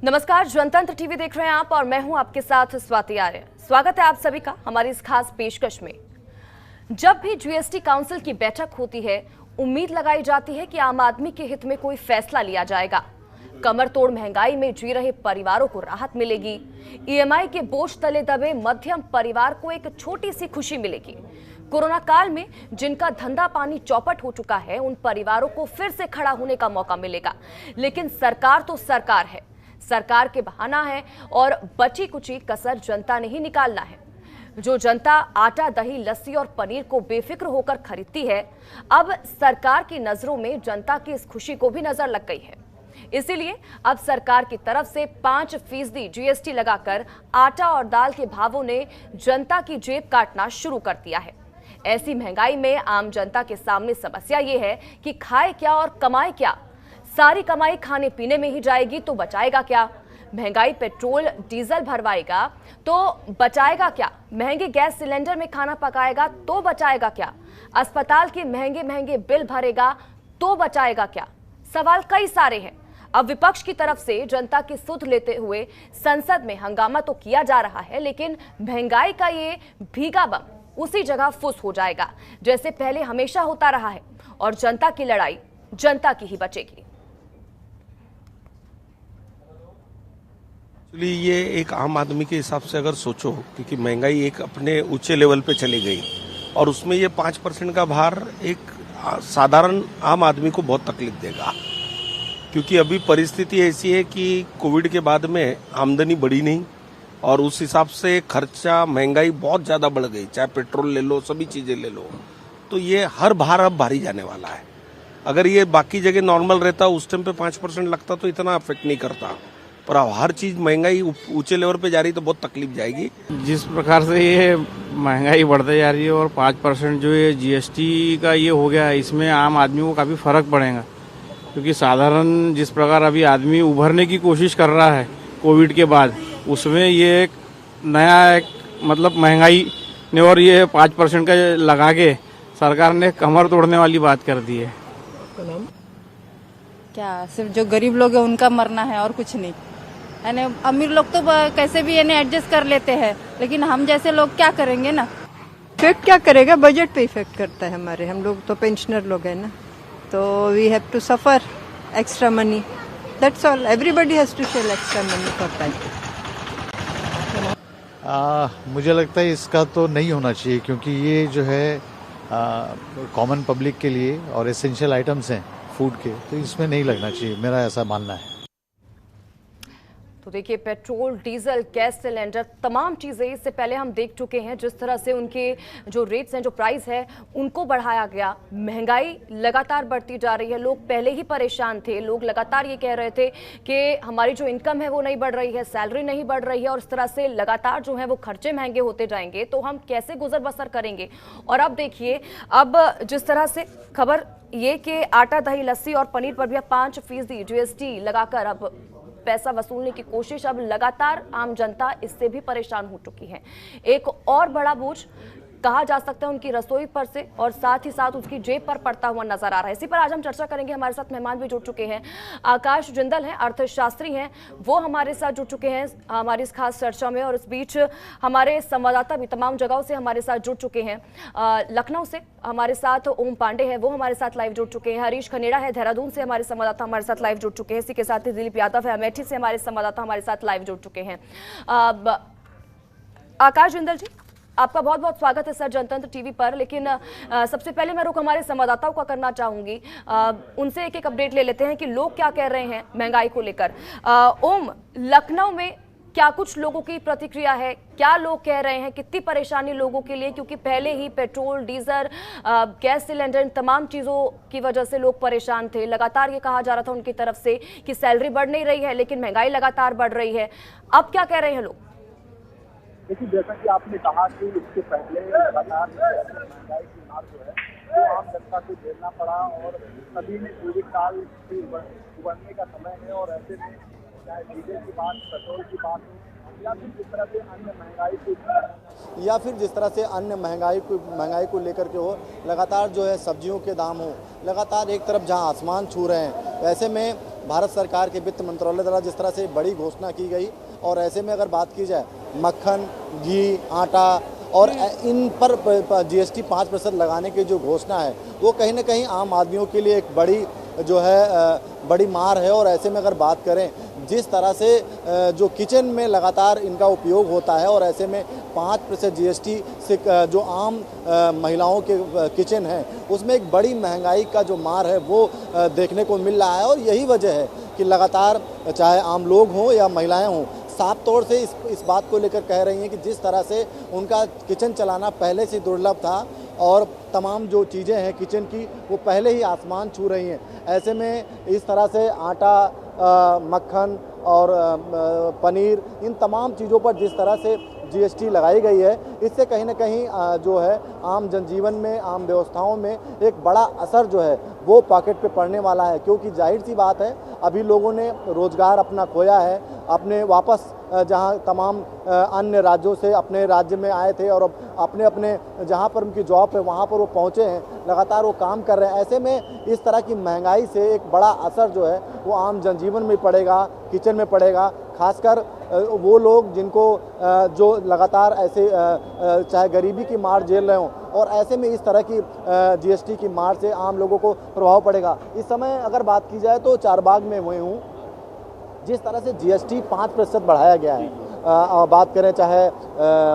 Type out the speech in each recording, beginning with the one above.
नमस्कार, जनतंत्र टीवी देख रहे हैं आप और मैं हूं आपके साथ स्वाति आर्य। स्वागत है आप सभी का हमारी इस खास पेशकश में। जब भी जीएसटी काउंसिल की बैठक होती है, उम्मीद लगाई जाती है कि आम आदमी के हित में कोई फैसला लिया जाएगा। कमर तोड़ महंगाई में जी रहे परिवारों को राहत मिलेगी। ईएमआई के बोझ तले दबे मध्यम परिवार को एक छोटी सी खुशी मिलेगी। कोरोना काल में जिनका धंधा पानी चौपट हो चुका है, उन परिवारों को फिर से खड़ा होने का मौका मिलेगा। लेकिन सरकार तो सरकार है, सरकार के बहाना है और बची कुची कसर जनता ने ही निकालना है। जो जनता आटा, दही, लस्सी और पनीर को बेफिक्र होकर खरीदती है, अब सरकार की नजरों में जनता की इस खुशी को भी नजर लग गई है। इसीलिए अब सरकार की तरफ से 5% जीएसटी लगाकर आटा और दाल के भावों ने जनता की जेब काटना शुरू कर दिया है। ऐसी महंगाई में आम जनता के सामने समस्या ये है कि खाए क्या और कमाए क्या। सारी कमाई खाने पीने में ही जाएगी तो बचाएगा क्या? महंगाई पेट्रोल डीजल भरवाएगा तो बचाएगा क्या? महंगे गैस सिलेंडर में खाना पकाएगा तो बचाएगा क्या? अस्पताल के महंगे महंगे बिल भरेगा तो बचाएगा क्या? सवाल कई सारे हैं। अब विपक्ष की तरफ से जनता की सुध लेते हुए संसद में हंगामा तो किया जा रहा है, लेकिन महंगाई का ये भीगा बम उसी जगह फुस हो जाएगा जैसे पहले हमेशा होता रहा है, और जनता की लड़ाई जनता की ही बचेगी। ये एक आम आदमी के हिसाब से अगर सोचो, क्योंकि महंगाई एक अपने ऊंचे लेवल पे चली गई और उसमें ये 5% का भार एक साधारण आम आदमी को बहुत तकलीफ देगा, क्योंकि अभी परिस्थिति ऐसी है कि कोविड के बाद में आमदनी बढ़ी नहीं और उस हिसाब से खर्चा, महंगाई बहुत ज्यादा बढ़ गई। चाहे पेट्रोल ले लो, सभी चीजें ले लो, तो ये हर भार अब भारी जाने वाला है। अगर ये बाकी जगह नॉर्मल रहता, उस टाइम पे 5% लगता तो इतना अफेक्ट नहीं करता, पर अब हर चीज महंगाई ऊंचे लेवल पे जा रही तो बहुत तकलीफ जाएगी। जिस प्रकार से ये महंगाई बढ़ते जा रही है और 5% जो ये जीएसटी का ये हो गया है, इसमें आम आदमी को काफी फर्क पड़ेगा, क्योंकि साधारण जिस प्रकार अभी आदमी उभरने की कोशिश कर रहा है कोविड के बाद, उसमें ये एक नया मतलब महंगाई ने और ये 5% का लगा के सरकार ने कमर तोड़ने वाली बात कर दी है। क्या सिर्फ जो गरीब लोग हैं उनका मरना है और कुछ नहीं, यानी अमीर लोग तो कैसे भी यानी एडजस्ट कर लेते हैं, लेकिन हम जैसे लोग क्या करेंगे ना। इफेक्ट क्या करेगा? बजट पे इफेक्ट करता है हमारे। हम लोग तो पेंशनर लोग हैं ना, तो we have to suffer extra money, that's all. Everybody has to share extra money for time. मुझे लगता है इसका तो नहीं होना चाहिए, क्योंकि ये जो है कॉमन पब्लिक के लिए और एसेंशियल आइटम्स हैं फूड के, तो इसमें नहीं लगना चाहिए, मेरा ऐसा मानना है। तो देखिए, पेट्रोल, डीजल, गैस सिलेंडर, तमाम चीज़ें इससे पहले हम देख चुके हैं जिस तरह से उनके जो रेट्स हैं, जो प्राइस है, उनको बढ़ाया गया। महंगाई लगातार बढ़ती जा रही है। लोग पहले ही परेशान थे, लोग लगातार ये कह रहे थे कि हमारी जो इनकम है वो नहीं बढ़ रही है, सैलरी नहीं बढ़ रही है, और इस तरह से लगातार जो है वो खर्चे महंगे होते जाएंगे तो हम कैसे गुजर बसर करेंगे। और अब देखिए, अब जिस तरह से खबर ये कि आटा, दही, लस्सी और पनीर पर भी 5% जीएसटी लगाकर अब पैसा वसूलने की कोशिश, अब लगातार आम जनता इससे भी परेशान हो चुकी है। एक और बड़ा बोझ कहा जा सकता है उनकी रसोई पर से और साथ ही साथ उसकी जेब पर पड़ता हुआ नजर आ रहा है। इसी पर आज हम चर्चा करेंगे। हमारे साथ मेहमान भी जुड़ चुके हैं। आकाश जिंदल हैं, अर्थशास्त्री हैं, वो हमारे साथ जुड़ चुके हैं हमारी इस खास चर्चा में। और इस बीच हमारे संवाददाता भी तमाम जगहों से हमारे साथ जुड़ चुके हैं। लखनऊ से हमारे साथ ओम पांडे हैं, वो हमारे साथ लाइव जुड़ चुके हैं। हरीश खनेड़ा है, देहरादून से हमारे संवाददाता हमारे साथ लाइव जुड़ चुके हैं। इसी के साथ ही दिलीप यादव है, अमेठी से हमारे संवाददाता हमारे साथ लाइव जुड़ चुके हैं। आकाश जिंदल जी, आपका बहुत बहुत स्वागत है सर जनतंत्र टीवी पर। लेकिन सबसे पहले मैं रुख हमारे संवाददाताओं का करना चाहूंगी। उनसे एक एक अपडेट ले लेते हैं कि लोग क्या कह रहे हैं महंगाई को लेकर। ओम, लखनऊ में क्या कुछ लोगों की प्रतिक्रिया है? क्या लोग कह रहे हैं? कितनी परेशानी लोगों के लिए, क्योंकि पहले ही पेट्रोल, डीजल, गैस सिलेंडर, इन तमाम चीज़ों की वजह से लोग परेशान थे। लगातार ये कहा जा रहा था उनकी तरफ से कि सैलरी बढ़ नहीं रही है, लेकिन महंगाई लगातार बढ़ रही है। अब क्या कह रहे हैं लोग? देखिए, जैसा कि आपने कहा कि इसके पहले लगातार महंगाई की मार जो है वो आम जनता को झेलना पड़ा, और सभी ने कोविड काल से उबरने का समय है, और ऐसे में चाहे डीजल की बात, पेट्रोल की बात हो, या फिर जिस तरह से अन्य महंगाई को लेकर के हो, लगातार जो है सब्जियों के दाम हो, लगातार एक तरफ जहां आसमान छू रहे हैं, वैसे में भारत सरकार के वित्त मंत्रालय द्वारा जिस तरह से बड़ी घोषणा की गई, और ऐसे में अगर बात की जाए मक्खन, घी, आटा और इन पर GST 5% लगाने की जो घोषणा है वो कहीं ना कहीं आम आदमियों के लिए एक बड़ी जो है बड़ी मार है। और ऐसे में अगर बात करें जिस तरह से जो किचन में लगातार इनका उपयोग होता है, और ऐसे में 5% GST से जो आम महिलाओं के किचन हैं उसमें एक बड़ी महंगाई का जो मार है वो देखने को मिल रहा है। और यही वजह है कि लगातार चाहे आम लोग हों या महिलाएं हों, साफ तौर से इस बात को लेकर कह रही हैं कि जिस तरह से उनका किचन चलाना पहले से दुर्लभ था और तमाम जो चीज़ें हैं किचन की वो पहले ही आसमान छू रही हैं। ऐसे में इस तरह से आटा, मक्खन और पनीर, इन तमाम चीज़ों पर जिस तरह से GST लगाई गई है, इससे कहीं ना कहीं जो है आम जनजीवन में, आम व्यवस्थाओं में एक बड़ा असर जो है वो पॉकेट पे पड़ने वाला है। क्योंकि जाहिर सी बात है अभी लोगों ने रोज़गार अपना खोया है, अपने वापस जहां तमाम अन्य राज्यों से अपने राज्य में आए थे और अब अपने अपने जहां पर उनकी जॉब है वहां पर वो पहुंचे हैं, लगातार वो काम कर रहे हैं। ऐसे में इस तरह की महंगाई से एक बड़ा असर जो है वो आम जनजीवन में पड़ेगा, किचन में पड़ेगा। खासकर वो लोग जिनको जो लगातार ऐसे चाहे गरीबी की मार झेल रहे हों, और ऐसे में इस तरह की GST की मार से आम लोगों को प्रभाव पड़ेगा। इस समय अगर बात की जाए तो चारबाग में हुए हूँ, जिस तरह से GST 5% बढ़ाया गया है, बात करें चाहे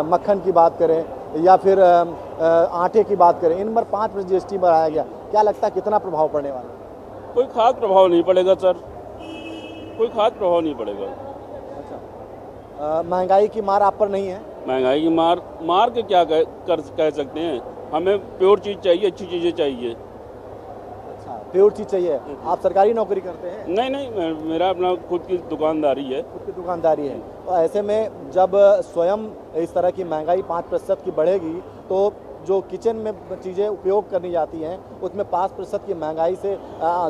मक्खन की बात करें या फिर आटे की बात करें, इन पर 5% GST बढ़ाया गया, क्या लगता है कितना प्रभाव पड़ने वाला है? कोई खास प्रभाव नहीं पड़ेगा सर, कोई खास प्रभाव नहीं पड़ेगा। महंगाई की मार आप पर नहीं है? महंगाई की मार के क्या कह सकते हैं, हमें प्योर चीज़ चाहिए, अच्छी चीज़ें चाहिए। अच्छा, प्योर चीज़ चाहिए। आप सरकारी नौकरी करते हैं? नहीं, मेरा अपना खुद की दुकानदारी है। खुद की दुकानदारी है। तो ऐसे में जब स्वयं इस तरह की महंगाई 5% की बढ़ेगी तो जो किचन में चीज़ें उपयोग करनी जाती हैं उसमें 5% की महंगाई से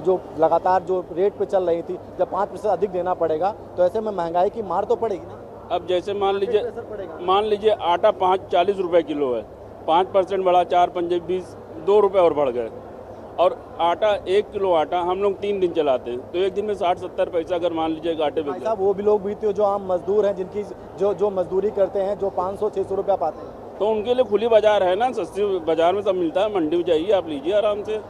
जो लगातार जो रेट पे चल रही थी, जब 5% अधिक देना पड़ेगा तो ऐसे में महंगाई की मार तो पड़ेगी ना। अब जैसे मान लीजिए आटा 40 रुपए किलो है, 5% बढ़ा, 4 पंजे 20, 2 रुपए और बढ़ गए। और आटा 1 किलो आटा हम लोग 3 दिन चलाते हैं, तो एक दिन में 60-70 पैसा अगर मान लीजिए आटे में। साहब वो भी लोग भी थे जो आम मजदूर हैं, जिनकी जो मजदूरी करते हैं, जो 500-600 रुपया पाते हैं, तो उनके लिए खुली बाजार है ना, सस्ती बाजार में सब मिलता है, मंडी में जाइए आप लीजिए आराम से।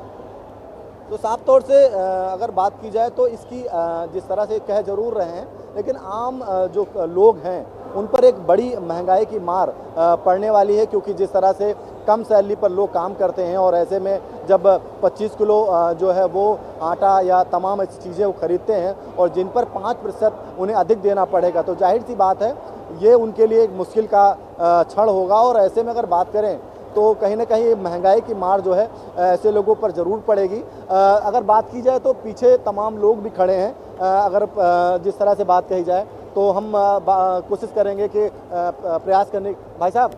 तो साफ तौर से अगर बात की जाए तो इसकी जिस तरह से कह जरूर रहे हैं, लेकिन आम जो लोग हैं उन पर एक बड़ी महंगाई की मार पड़ने वाली है। क्योंकि जिस तरह से कम सैलरी पर लोग काम करते हैं और ऐसे में जब 25 किलो जो है वो आटा या तमाम ऐसी चीज़ें वो खरीदते हैं और जिन पर 5% उन्हें अधिक देना पड़ेगा, तो जाहिर सी बात है ये उनके लिए एक मुश्किल का क्षण होगा। और ऐसे में अगर बात करें तो कहीं ना कहीं महंगाई की मार जो है ऐसे लोगों पर ज़रूर पड़ेगी। अगर बात की जाए तो पीछे तमाम लोग भी खड़े हैं। अगर जिस तरह से बात कही जाए तो हम कोशिश करेंगे कि प्रयास करने। भाई साहब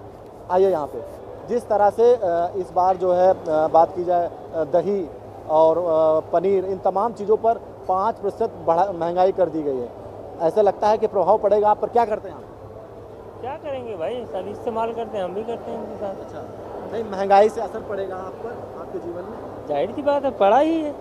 आइए यहाँ पे। जिस तरह से इस बार जो है बात की जाए दही और पनीर, इन तमाम चीज़ों पर 5% महंगाई कर दी गई है, ऐसा लगता है कि प्रभाव पड़ेगा आप पर। क्या करते हैं आप? क्या करेंगे भाई, सब इस्तेमाल करते हैं, हम भी करते हैं उनके साथ। अच्छा, नहीं महंगाई से असर पड़ेगा आप पर, आपके जीवन में? जाहिर सी बात है, पड़ा ही है।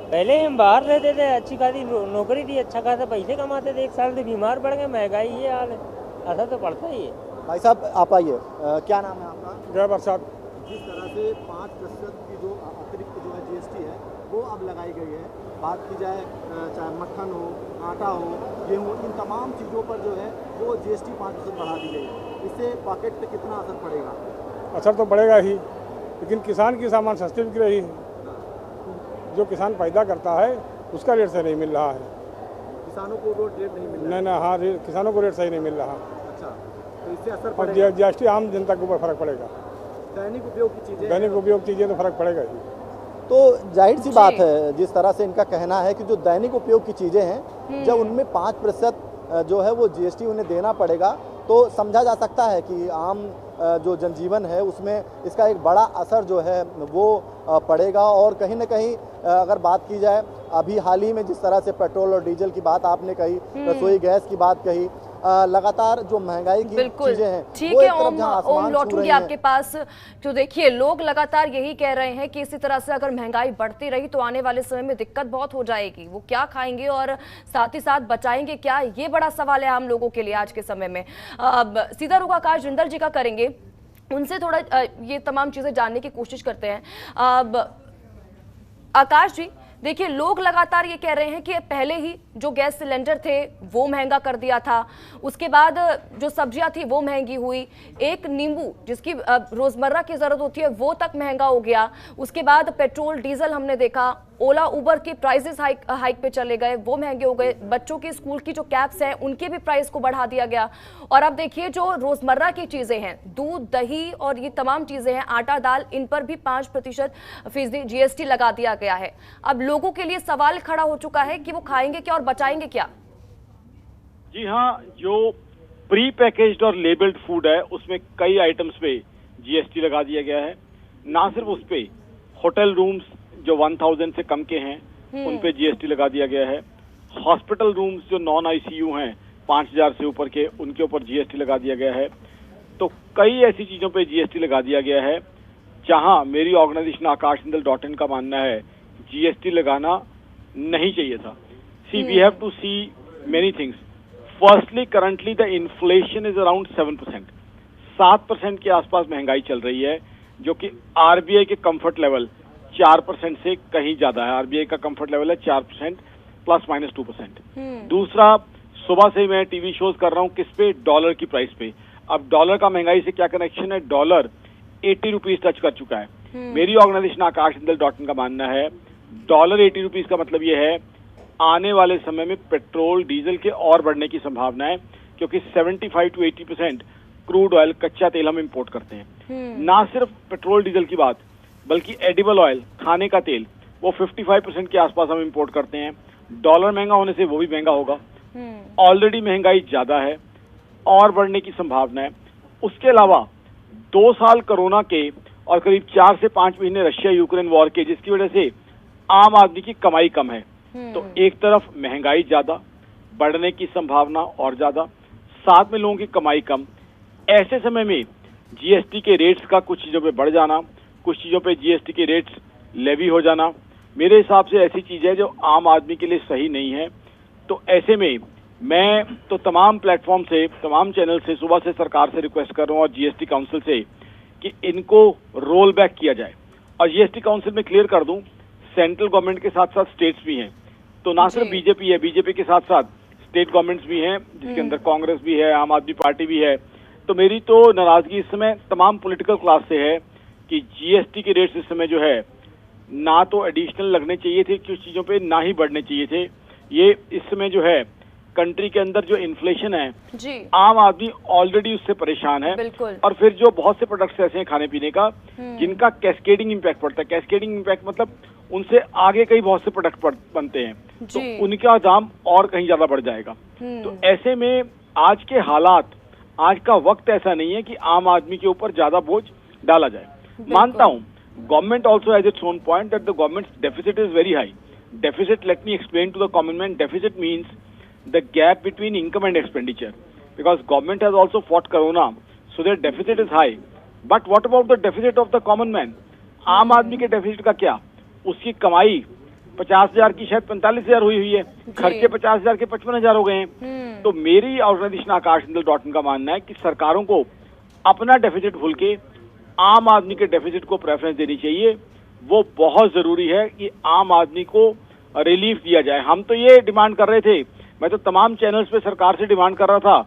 पहले हम बाहर रहते थे, अच्छी खासी नौकरी थी, अच्छा खासा पैसे कमाते थे, 1 साल से बीमार पड़ गए, महंगाई ये हाल है, असर तो पड़ता ही है। भाई साहब आप आइए, क्या नाम है आपका? ड्राइवर साहब। जिस तरह से 5% की जो अतिरिक्त जो है GST है वो अब लगाई गई है, बात की जाए चाहे मक्खन हो, आटा हो, गेहूँ, इन तमाम चीज़ों पर जो है वो GST 5% बढ़ा दी गई है। इससे पॉकेट पे कितना असर पड़ेगा? असर तो पड़ेगा ही, लेकिन किसान की सामान सस्ते बिक रही है, जो किसान पैदा करता है उसका रेट सही नहीं मिल रहा है। किसानों को वो रेट नहीं मिल रहा? नहीं, हाँ, किसानों को रेट सही नहीं मिल रहा। अच्छा, तो इससे असर और पड़ेगा? GST आम जनता के ऊपर फर्क पड़ेगा। दैनिक उपयोग की चीज़ें, दैनिक उपयोग चीज़ें तो फर्क पड़ेगा ही। तो जाहिर सी बात है, जिस तरह से इनका कहना है कि जो दैनिक उपयोग की चीज़ें हैं, जब उनमें 5% जो है वो GST उन्हें देना पड़ेगा, तो समझा जा सकता है कि आम जो जनजीवन है उसमें इसका एक बड़ा असर जो है वो पड़ेगा। और कहीं ना कहीं अगर बात की जाए, अभी हाल ही में जिस तरह से पेट्रोल और डीजल की बात आपने कही, रसोई गैस की बात कही, लगातार जो महंगाई की चीजें हैं ठीक है। ओम लौटूंगी आपके पास। तो देखिए, लोग लगातार यही कह रहे हैं कि इसी तरह से अगर महंगाई बढ़ती रही तो आने वाले समय में दिक्कत बहुत हो जाएगी। वो क्या खाएंगे और साथ ही साथ बचाएंगे क्या, ये बड़ा सवाल है आम लोगों के लिए आज के समय में। सीधा रुख आकाश जिंदल जी का करेंगे, उनसे थोड़ा ये तमाम चीजें जानने की कोशिश करते हैं। आकाश जी, देखिए, लोग लगातार ये कह रहे हैं कि पहले ही जो गैस सिलेंडर थे वो महंगा कर दिया था, उसके बाद जो सब्जियां थी वो महंगी हुई, एक नींबू जिसकी रोजमर्रा की जरूरत होती है वो तक महंगा हो गया, उसके बाद पेट्रोल डीजल हमने देखा, ओला उबर के प्राइसेस हाइक पे चले गए, वो महंगे हो गए, बच्चों के स्कूल की जो कैब्स हैं उनके भी प्राइस को बढ़ा दिया गया। और अब देखिए, जो रोजमर्रा की चीजें हैं, दूध दही और ये तमाम चीजें हैं, आटा दाल, इन पर भी 5% जीएसटी लगा दिया गया है। अब लोगों के लिए सवाल खड़ा हो चुका है कि वो खाएंगे क्या और बचाएंगे क्या। जी हाँ, जो प्री पैकेज्ड और लेबल्ड फूड है उसमें कई आइटम्स पे जीएसटी लगा दिया गया है। ना सिर्फ उस पे, होटल रूम्स जो 1000 से कम के हैं उन पे जीएसटी लगा दिया गया है। हॉस्पिटल रूम्स जो नॉन आईसीयू हैं 5000 से ऊपर के, उनके ऊपर जीएसटी लगा दिया गया है। तो कई ऐसी चीजों पे जीएसटी लगा दिया गया है जहां मेरी ऑर्गेनाइजेशन akashjindal.in का मानना है जीएसटी लगाना नहीं चाहिए था। See we have to see many things. Firstly, currently the inflation is around 7%। 7% के आसपास महंगाई चल रही है, जो कि आरबीआई के कंफर्ट लेवल 4% से कहीं ज्यादा है। आरबीआई का कंफर्ट लेवल है 4% ±2%। दूसरा, सुबह से मैं टीवी शोज कर रहा हूँ किस पे, डॉलर की प्राइस पे। अब डॉलर का महंगाई से क्या कनेक्शन है, डॉलर 80 रुपीज टच कर चुका है। मेरी ऑर्गेनाइजेशन akashjindal.in का मानना है डॉलर 80 रुपीज का मतलब ये है आने वाले समय में पेट्रोल डीजल के और बढ़ने की संभावना है, क्योंकि 75 to 80% क्रूड ऑयल, कच्चा तेल हम इंपोर्ट करते हैं। ना सिर्फ पेट्रोल डीजल की बात, बल्कि एडिबल ऑयल, खाने का तेल, वो 55% के आसपास हम इंपोर्ट करते हैं। डॉलर महंगा होने से वो भी महंगा होगा। ऑलरेडी महंगाई ज्यादा है और बढ़ने की संभावना है। उसके अलावा 2 साल कोरोना के और करीब 4 से 5 महीने रशिया यूक्रेन वॉर के, जिसकी वजह से आम आदमी की कमाई कम है। तो एक तरफ महंगाई ज्यादा, बढ़ने की संभावना और ज्यादा, साथ में लोगों की कमाई कम। ऐसे समय में जीएसटी के रेट्स का कुछ चीजों पे बढ़ जाना, कुछ चीजों पे जीएसटी के रेट्स लेवी हो जाना, मेरे हिसाब से ऐसी चीज है जो आम आदमी के लिए सही नहीं है। तो ऐसे में मैं तो तमाम प्लेटफॉर्म से, तमाम चैनल से सुबह से सरकार से रिक्वेस्ट कर रहा हूँ और जीएसटी काउंसिल से कि इनको रोल बैक किया जाए। और जीएसटी काउंसिल में क्लियर कर दूं, सेंट्रल गवर्नमेंट के साथ साथ स्टेट्स भी हैं। तो ना सिर्फ बीजेपी है, बीजेपी के साथ साथ स्टेट गवर्नमेंट्स भी हैं, जिसके अंदर कांग्रेस भी है, आम आदमी पार्टी भी है। तो मेरी तो नाराजगी इस समय तमाम पॉलिटिकल क्लास से है कि जीएसटी के रेट्स इस समय जो है ना तो एडिशनल लगने चाहिए थे कुछ चीजों पे, ना ही बढ़ने चाहिए थे। ये इस समय जो है कंट्री के अंदर जो इन्फ्लेशन है जी, आम आदमी ऑलरेडी उससे परेशान है। और फिर जो बहुत से प्रोडक्ट्स ऐसे हैं खाने पीने का जिनका कैस्केडिंग इम्पैक्ट पड़ता है। कैस्केडिंग इम्पैक्ट मतलब उनसे आगे कई बहुत से प्रोडक्ट बनते हैं, तो उनका दाम और कहीं ज्यादा बढ़ जाएगा। तो ऐसे में आज के हालात, आज का वक्त ऐसा नहीं है कि आम आदमी के ऊपर ज्यादा बोझ डाला जाए। मानता हूँ government also has its own point that the government deficit is very high. Deficit, let me explain to the common man, deficit means the gap between income and expenditure. Because government has also fought corona, so their deficit is high. But what about the deficit of the common man? आम आदमी के deficit का क्या? उसकी कमाई 50,000 की शायद 45,000 हुई है, खर्चे 50,000 के 55,000 हो गए हैं। तो मेरी ऑर्गेनाइजेशन akashjindal.in का मानना है कि सरकारों को अपना डेफिसिट भूल के आम आदमी के डेफिसिट को प्रेफरेंस देनी चाहिए। वो बहुत जरूरी है कि आम आदमी को रिलीफ दिया जाए। हम तो ये डिमांड कर रहे थे, मैं तो तमाम चैनल्स पे सरकार से डिमांड कर रहा था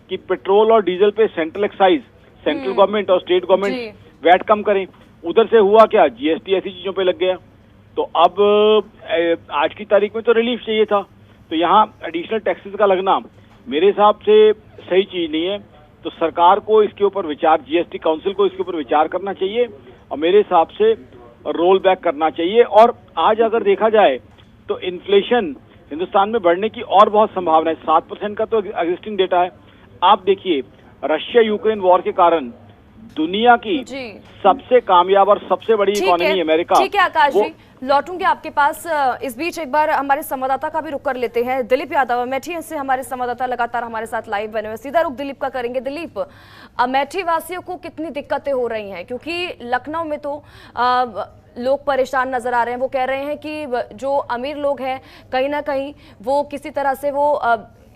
कि पेट्रोल और डीजल पे सेंट्रल एक्साइज, सेंट्रल गवर्नमेंट और स्टेट गवर्नमेंट वैट कम करें। उधर से हुआ क्या, जीएसटी ऐसी चीजों पे लग गया। तो अब आज की तारीख में तो रिलीफ चाहिए था, तो यहाँ एडिशनल टैक्सेस का लगना मेरे हिसाब से सही चीज नहीं है। तो सरकार को इसके ऊपर विचार, जीएसटी काउंसिल को इसके ऊपर विचार करना चाहिए और मेरे हिसाब से रोल बैक करना चाहिए। और आज अगर देखा जाए तो इन्फ्लेशन हिंदुस्तान में बढ़ने की और बहुत संभावना है। 7% का तो एग्जिस्टिंग डेटा है। आप देखिए, रशिया यूक्रेन वॉर के कारण दुनिया की सबसे कामयाब और सबसे बड़ी इकोनॉमी अमेरिका, ठीक है आकाश जी, लौटूंगे आपके पास। इस बीच एक बार हमारे संवाददाता का भी रुख कर लेते हैं। दिलीप यादव अमेठी से हमारे संवाददाता लगातार हमारे साथ लाइव बने हुए, सीधा रुख दिलीप का करेंगे। दिलीप, अमेठी वासियों को कितनी दिक्कतें हो रही हैं, क्योंकि लखनऊ में तो लोग परेशान नजर आ रहे हैं। वो कह रहे हैं कि जो अमीर लोग हैं कहीं ना कहीं वो किसी तरह से वो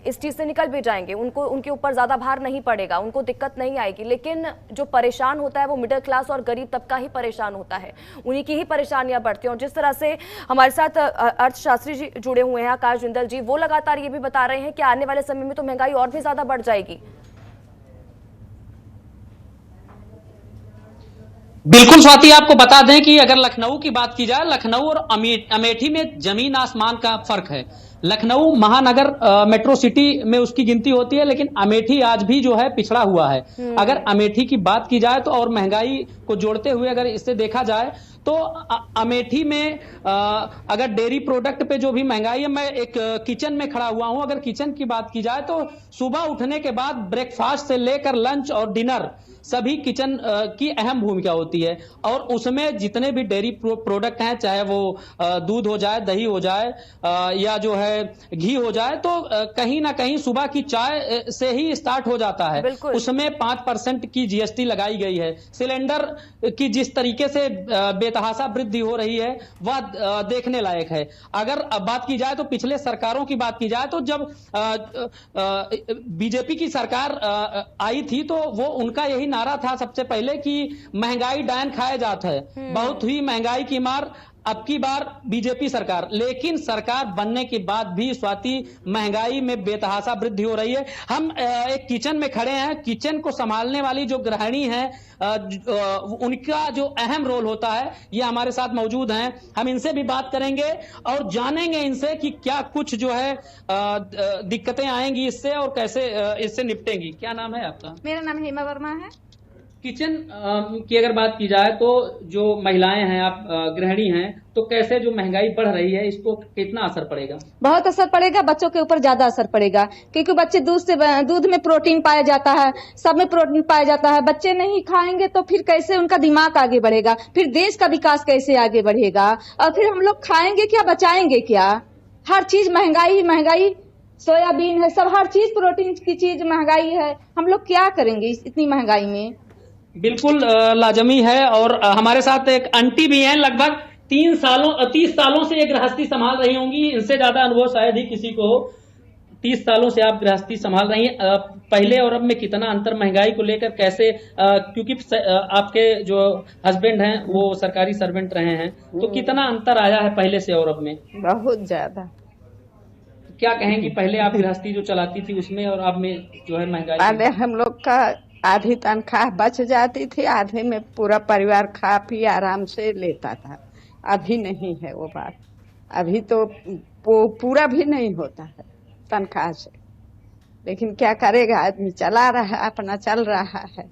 इस चीज से निकल भी जाएंगे, उनको उनके ऊपर ज्यादा भार नहीं पड़ेगा, उनको दिक्कत नहीं आएगी। लेकिन जो परेशान होता है वो मिडिल क्लास और गरीब तबका ही परेशान होता है, उन्हीं की ही परेशानियां बढ़ती हैं। और जिस तरह से हमारे साथ अर्थशास्त्री जी जुड़े हुए हैं, आकाश जिंदल जी, वो लगातार ये भी बता रहे हैं कि आने वाले समय में तो महंगाई और भी ज्यादा बढ़ जाएगी। बिल्कुल स्वाति, आपको बता दें कि अगर लखनऊ की बात की जाए, लखनऊ और अमेठी में जमीन आसमान का फर्क है। लखनऊ महानगर मेट्रो सिटी में उसकी गिनती होती है, लेकिन अमेठी आज भी जो है पिछड़ा हुआ है। अगर अमेठी की बात की जाए तो और महंगाई को जोड़ते हुए अगर इससे देखा जाए तो अमेठी में अगर डेयरी प्रोडक्ट पे जो भी महंगाई है, मैं एक किचन में खड़ा हुआ हूं, अगर किचन की बात की जाए तो सुबह उठने के बाद ब्रेकफास्ट से लेकर लंच और डिनर सभी किचन की अहम भूमिका होती है। और उसमें जितने भी डेयरी प्रोडक्ट हैं, चाहे वो दूध हो जाए, दही हो जाए या जो है घी हो जाए, तो कहीं ना कहीं सुबह की चाय से ही स्टार्ट हो जाता है। उसमें 5% की जीएसटी लगाई गई है। सिलेंडर की जिस तरीके से बेतहाशा वृद्धि हो रही है वह देखने लायक है। अगर बात की जाए तो पिछले सरकारों की बात की जाए तो जब बीजेपी की सरकार आई थी तो वो उनका यही नारा था सबसे पहले कि महंगाई डायन खाया जाता है, बहुत ही महंगाई की मार। अब की बार बीजेपी सरकार, लेकिन सरकार बनने के बाद भी स्वाति महंगाई में बेतहाशा वृद्धि हो रही है। हम एक किचन में खड़े हैं, किचन को संभालने वाली जो गृहिणी है उनका जो अहम रोल होता है, ये हमारे साथ मौजूद हैं। हम इनसे भी बात करेंगे और जानेंगे इनसे कि क्या कुछ जो है दिक्कतें आएंगी इससे और कैसे इससे निपटेंगी। क्या नाम है आपका? मेरा नाम हेमा वर्मा है। किचन की अगर बात की जाए तो जो महिलाएं हैं, आप गृहिणी हैं, तो कैसे जो महंगाई बढ़ रही है इसको कितना असर पड़ेगा? बहुत असर पड़ेगा, बच्चों के ऊपर ज्यादा असर पड़ेगा, क्योंकि बच्चे दूध में प्रोटीन पाया जाता है, सब में प्रोटीन पाया जाता है। बच्चे नहीं खाएंगे तो फिर कैसे उनका दिमाग आगे बढ़ेगा, फिर देश का विकास कैसे आगे बढ़ेगा, और फिर हम लोग खाएंगे क्या, बचाएंगे क्या? हर चीज महंगाई ही महंगाई, सोयाबीन है, सब हर चीज प्रोटीन की चीज महंगाई है। हम लोग क्या करेंगे इतनी महंगाई में? बिल्कुल लाजमी है। और हमारे साथ एक आंटी भी हैं, लगभग 30 सालों से ये गृहस्थी संभाल रही होंगी। इनसे ज्यादा अनुभव शायद ही किसी को हो। 30 सालों से आप गृहस्थी संभाल रही हैं, पहले और अब में कितना अंतर महंगाई को लेकर कैसे, क्योंकि आपके जो हस्बैंड हैं वो सरकारी सर्वेंट रहे हैं, तो कितना अंतर आया है पहले से और अब में? बहुत ज्यादा। क्या कहेंगी, पहले आप गृहस्थी जो चलाती थी उसमें और अब में जो है महंगाई? पहले हम लोग का आधी तनख्वाह बच जाती थी, आधे में पूरा परिवार खा पी आराम से लेता था। अभी नहीं है वो बात, अभी तो पूरा भी नहीं होता है तनख्वाह से। लेकिन क्या करेगा आदमी, चला रहा है, अपना चल रहा है।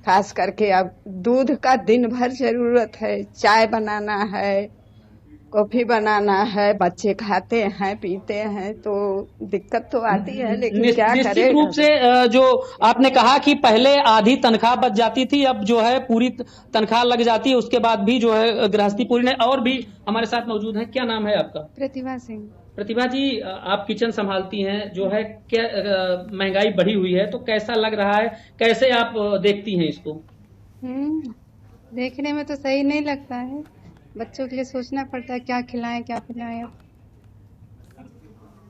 खास करके अब दूध का दिन भर जरूरत है, चाय बनाना है, कॉफी बनाना है, बच्चे खाते हैं पीते हैं, तो दिक्कत तो आती है। लेकिन क्या करें? निश्चित रूप से जो आपने कहा कि पहले आधी तनख्वाह बच जाती थी, अब जो है पूरी तनख्वाह लग जाती है, उसके बाद भी जो है गृहस्थी पूरी नहीं। और भी हमारे साथ मौजूद हैं। क्या नाम है आपका? प्रतिभा सिंह। प्रतिभा जी, आप किचन संभालती हैं, जो है क्या महंगाई बढ़ी हुई है तो कैसा लग रहा है, कैसे आप देखती हैं इसको? देखने में तो सही नहीं लगता है, बच्चों के लिए सोचना पड़ता है क्या खिलाएं क्या पिलाएं।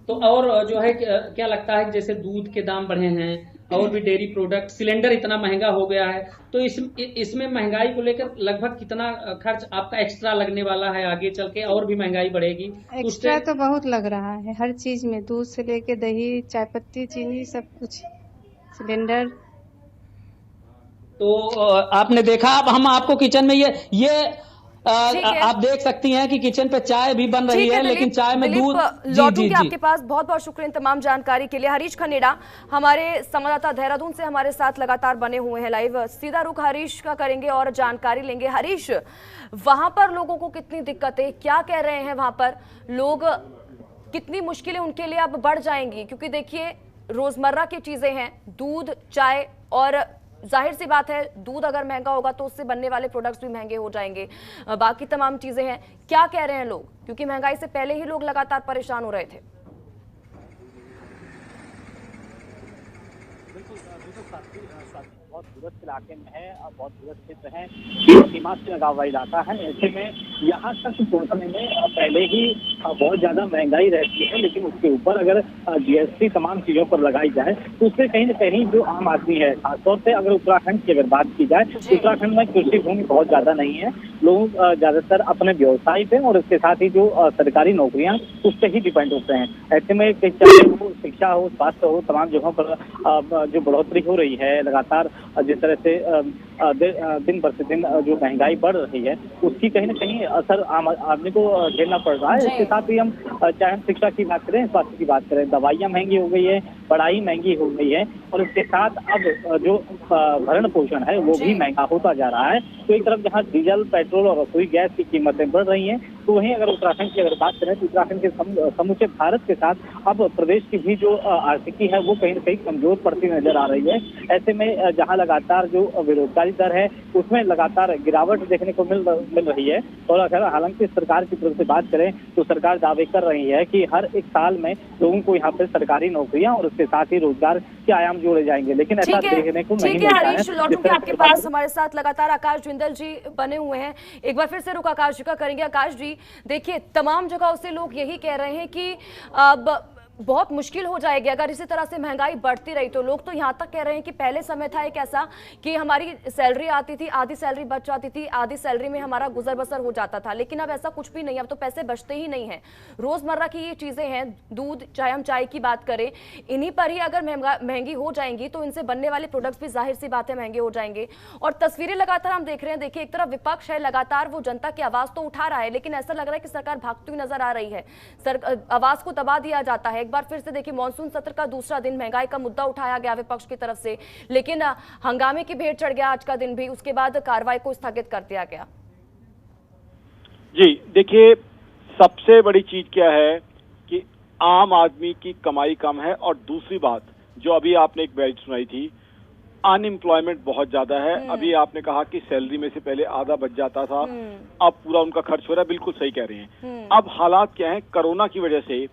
तो और जो है क्या लगता है, जैसे दूध के दाम बढ़े हैं और भी डेयरी प्रोडक्ट, सिलेंडर इतना महंगा हो गया है, तो इसमें महंगाई को लेकर लगभग कितना खर्च आपका एक्स्ट्रा लगने वाला है आगे चल के, और भी महंगाई बढ़ेगी? एक्स्ट्रा तो बहुत लग रहा है हर चीज में, दूध से लेके दही, चाय पत्ती, चीनी, सब कुछ, सिलेंडर। तो आपने देखा। अब हम आपको किचन में ये आप देख सकती हैं कि किचन पे चाय भी बन रही है, लेकिन चाय में दूध। लौटूंगी आपके पास, बहुत बहुत शुक्रिया तमाम जानकारी के लिए। हरीश खनेडा हमारे संवाददाता देहरादून से हमारे साथ लगातार बने हुए हैं लाइव, सीधा रुख हरीश का करेंगे और जानकारी लेंगे। हरीश, वहां पर लोगों को कितनी दिक्कतें, क्या कह रहे हैं वहां पर लोग, कितनी मुश्किलें उनके लिए अब बढ़ जाएंगी? क्योंकि देखिए रोजमर्रा की चीजें हैं, दूध, चाय और जाहिर सी बात है, दूध अगर महंगा होगा तो उससे बनने वाले प्रोडक्ट्स भी महंगे हो जाएंगे, बाकी तमाम चीजें हैं। क्या कह रहे हैं लोग, क्योंकि महंगाई से पहले ही लोग लगातार परेशान हो रहे थे। बहुत दूरस्थ इलाके में है और बहुत दूरस्थ क्षेत्र है, सीमा से लगा हुआ इलाका है। ऐसे में यहाँ तक पहुँचने में पहले ही बहुत ज्यादा महंगाई रहती है, लेकिन उसके ऊपर अगर जीएसटी तमाम चीजों पर लगाई जाए तो उससे कहीं न कहीं जो आम आदमी है, खासतौर से अगर उत्तराखंड की अगर बात की जाए तो उत्तराखंड में कृषि भूमि बहुत ज्यादा नहीं है। लोग ज्यादातर अपने व्यवसाय पे और इसके साथ ही जो सरकारी नौकरियां उस पर ही डिपेंड होते हैं। ऐसे में चाहे वो शिक्षा हो, स्वास्थ्य हो, तमाम जगहों पर जो बढ़ोतरी हो रही है लगातार, जिस तरह से दिन प्रतिदिन जो महंगाई बढ़ रही है उसकी कहीं न कहीं असर आम आदमी को झेलना पड़ रहा है। इसके साथ ही हम चाहे हम शिक्षा की बात करें, स्वास्थ्य की बात करें, दवाइयाँ महंगी हो गई है, पढ़ाई महंगी हो गई है और इसके साथ अब जो भरण पोषण है वो भी महंगा होता जा रहा है। तो एक तरफ जहाँ डीजल, पेट्रोल और रसोई गैस की कीमतें बढ़ रही हैं, तो वहीं अगर उत्तराखंड की अगर बात करें तो उत्तराखंड के समूचे भारत के साथ अब प्रदेश की भी जो आर्थिकी है वो कहीं न कहीं कमजोर पड़ती नजर आ रही है। ऐसे में जहां लगातार जो बेरोजगारी दर है उसमें लगातार गिरावट देखने को मिल रही है। और अगर हालांकि सरकार की तरफ से बात करें तो सरकार दावे कर रही है कि हर एक साल में लोगों को यहाँ पे सरकारी नौकरियां और उसके साथ ही रोजगार के आयाम जोड़े जाएंगे, लेकिन ऐसा देखने को नहीं मिलता है। हरीश, लौटूंगी आपके पास। हमारे साथ लगातार आकाश जिंदल जी बने हुए हैं, एक बार फिर से रुक आकाश जी का करेंगे। आकाश जी, देखिए तमाम जगहों से लोग यही कह रहे हैं कि अब बहुत मुश्किल हो जाएगी अगर इसी तरह से महंगाई बढ़ती रही तो। लोग तो यहाँ तक कह रहे हैं कि पहले समय था एक ऐसा कि हमारी सैलरी आती थी, आधी सैलरी बच जाती थी, आधी सैलरी में हमारा गुजर बसर हो जाता था, लेकिन अब ऐसा कुछ भी नहीं है। अब तो पैसे बचते ही नहीं हैं। रोजमर्रा की ये चीजें हैं, दूध, चाहे हम चाय की बात करें, इन्हीं पर ही अगर महंगी हो जाएंगी तो इनसे बनने वाले प्रोडक्ट्स भी जाहिर सी बात है महंगे हो जाएंगे। और तस्वीरें लगातार हम देख रहे हैं। देखिए, एक तरफ विपक्ष है, लगातार वो जनता की आवाज तो उठा रहा है, लेकिन ऐसा लग रहा है कि सरकार भागती हुई नजर आ रही है, आवाज को दबा दिया जाता है। एक बार फिर से देखिए, मॉनसून सत्र का दूसरा दिन महंगाई का मुद्दा उठाया गया विपक्ष की तरफ से, लेकिन हंगामे की भेंट चढ़ गया आज का दिन भी। उसके बाद कार्रवाई को स्थगित कर दिया गया। जी देखिए, सबसे बड़ी चीज क्या है कि आम आदमी की कमाई कम है, और दूसरी बात जो अभी आपने एक बैच सुनाई थी, अनएम्प्लॉयमेंट बहुत ज्यादा है। अभी आपने कहा कि सैलरी में से पहले आधा बच जाता था, अब पूरा उनका खर्च हो रहा है। बिल्कुल सही कह रहे हैं। अब हालात क्या है, कोरोना की वजह से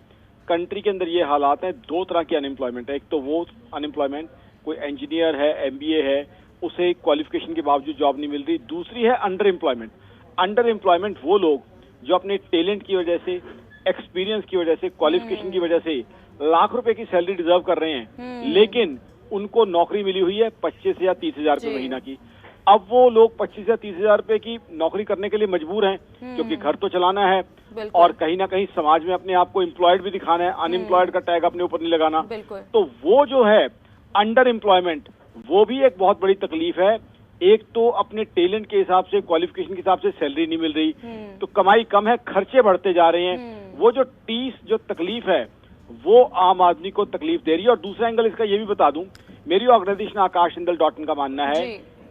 कंट्री के अंदर ये हालात हैं। दो तरह की अनएम्प्लॉयमेंट है। एक तो वो अनएम्प्लॉयमेंट, कोई इंजीनियर है, एमबीए है, उसे क्वालिफिकेशन के बावजूद जॉब नहीं मिल रही। दूसरी है अंडर एम्प्लॉयमेंट। अंडर एम्प्लॉयमेंट वो लोग जो अपने टैलेंट की वजह से, एक्सपीरियंस की वजह से, क्वालिफिकेशन की वजह से लाख रुपए की सैलरी डिजर्व कर रहे हैं, लेकिन उनको नौकरी मिली हुई है 25 या 30 हजार रुपये महीना की। अब वो लोग 25 या 30 हजार रुपए की नौकरी करने के लिए मजबूर हैं, क्योंकि घर तो चलाना है और कहीं ना कहीं समाज में अपने आप को एम्प्लॉयड भी दिखाना है। अनएम्प्लॉयड का टैग अपने ऊपर नहीं लगाना। तो वो जो है अंडर एम्प्लॉयमेंट, वो भी एक बहुत बड़ी तकलीफ है। एक तो अपने टैलेंट के हिसाब से, क्वालिफिकेशन के हिसाब से सैलरी नहीं मिल रही, तो कमाई कम है, खर्चे बढ़ते जा रहे हैं। वो जो जो तकलीफ है वो आम आदमी को तकलीफ दे रही है। और दूसरा एंगल इसका ये भी बता दूं, मेरी ऑर्गेनाइजेशन आकाशजिंदल.in का मानना है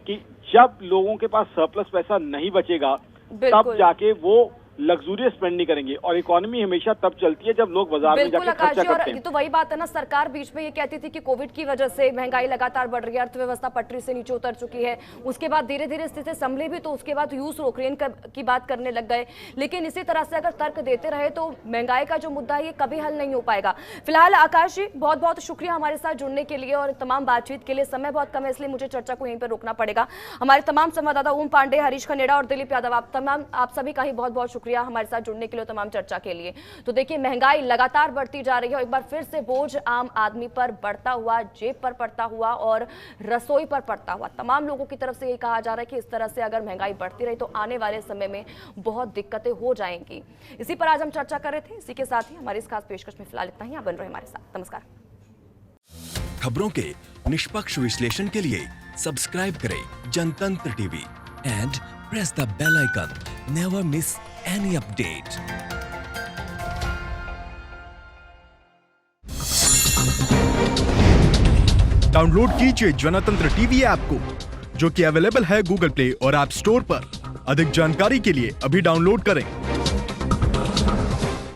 कि जब लोगों के पास सरप्लस पैसा नहीं बचेगा तब जाके वो लग्जूरियस स्पेंड नहीं करेंगे, और इकोनॉमी हमेशा तब चलती है जब लोग बाजार में जाकर खर्चा करते हैं। तो वही बात है ना, सरकार बीच में ये कहती थी कि कोविड की वजह से महंगाई लगातार बढ़ रही है, अर्थव्यवस्था पटरी से नीचे उतर चुकी है। उसके बाद धीरे धीरे स्थिति संभली भी, तो उसके बाद रूस और यूक्रेन की बात करने लग गए। लेकिन इसी तरह से अगर तर्क देते रहे तो महंगाई का जो मुद्दा है ये कभी हल नहीं हो पाएगा। फिलहाल आकाश जी, बहुत बहुत शुक्रिया हमारे साथ जुड़ने के लिए और तमाम बातचीत के लिए। समय बहुत कम है, इसलिए मुझे चर्चा को यहीं पर रोकना पड़ेगा। हमारे तमाम संवाददाता ओम पांडे, हरीश खनेड़ा और दिलीप यादव, आप सभी का ही बहुत बहुत शुक्रिया हमारे साथ जुड़ने के लिए, तमाम चर्चा के लिए। तो देखिए, महंगाई लगातार बढ़ती जा रही है और एक बार फिर से बोझ आम आदमी पर बढ़ता हुआ, जेब पर पड़ता हुआ और रसोई पर पड़ता हुआ। तमाम लोगों की तरफ से ये कहा जा रहा है कि इस तरह से अगर महंगाई बढ़ती रही तो आने वाले समय में बहुत दिक्कतें हो जाएंगी। इसी पर आज हम चर्चा कर रहे थे। इसी के साथ ही हमारी इस खास पेशकश में फिलहाल इतना ही। आप बन रहे हमारे साथ। नमस्कार। खबरों के निष्पक्ष विश्लेषण के लिए सब्सक्राइब करें जनतंत्र TV and press the bell icon. Never miss any update. Download कीजिए जनतंत्र टीवी ऐप को, जो कि अवेलेबल है गूगल प्ले और ऐप स्टोर पर। अधिक जानकारी के लिए अभी डाउनलोड करें।